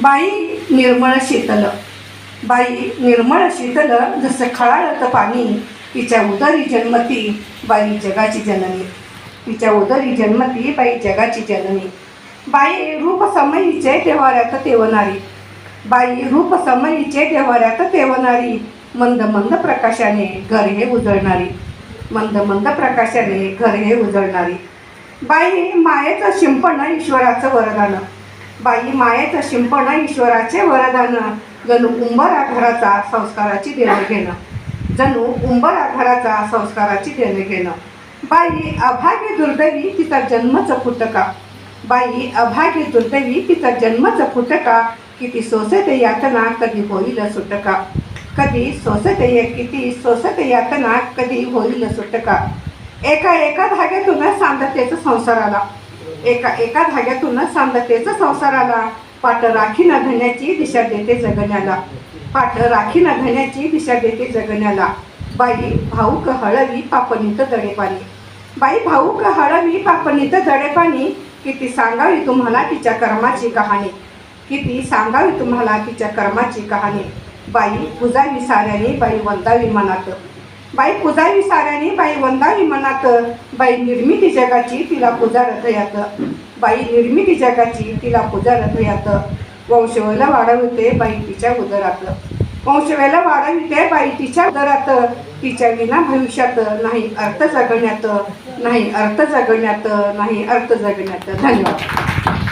बाई निर्मळ शीतल, बाई निर्मळ शीतल, जसं खळाळत पाणी, तिच्या उदरी जन्मती बाई जगाची जननी, तिच्या उदरी जन्मती बाई जगाची जननी. बाई रूप समयीचे देवाऱ्यात तेवणारी, बाई रूप समयीचे देवाऱ्यात तेवणारी, मंद मंद प्रकाशाने घर हे उजळणारी, मंद मंद प्रकाशाने घर हे उजळणारी. बाई मायेचं शिंपण ईश्वराचं वरदान, बाई मायेचं शिंपण ईश्वराचे वरदान, जणू उंबरा घराचा संस्काराची देणं घेणं, जणू उंबरा घराचा संस्काराची देणं घेणं. बाई अभागी दुर्दैवी तिचा जन्मच फुटका, बाई अभागी दुर्दैवी तिचा जन्मच फुटका, किती सोसते यातना कधी होईल सुटका, कधी किती सोसते यातना कधी होईल सुटका. एका एका धाग्यातून सांधतेचं संसाराला, एका धाग्यातून सांधतेचं संसाराला, पाठ राखी न धन्याची दिशा देते जगण्याला, पाठ राखी न धन्याची दिशा देते जगण्याला. बाई भाऊक हळवी पापनीत दडेपाणी, बाई भाऊक हळवी पापनीत दडेपाणी, किती सांगावी तुम्हाला तिच्या कर्माची कहाणी, किती सांगावी तुम्हाला तिच्या कर्माची कहाणी. बाई पुजावी साऱ्याने बाई वंदावी मनात, बाई पुजावी साऱ्याने बाई वंदावी मनात, बाई निर्मिती जगाची तिला पूजा हृदयात, बाई निर्मिती जगाची तिला पूजा हृदयात. वंशवेला वाढविते बाई तिच्या उदरात, वंशवेला वाढविते बाई तिच्या उदरात, तिच्या विना भविष्यात नाही अर्थ जगण्यात, नाही अर्थ जगण्यात, नाही अर्थ जगण्यात. धन्यवाद.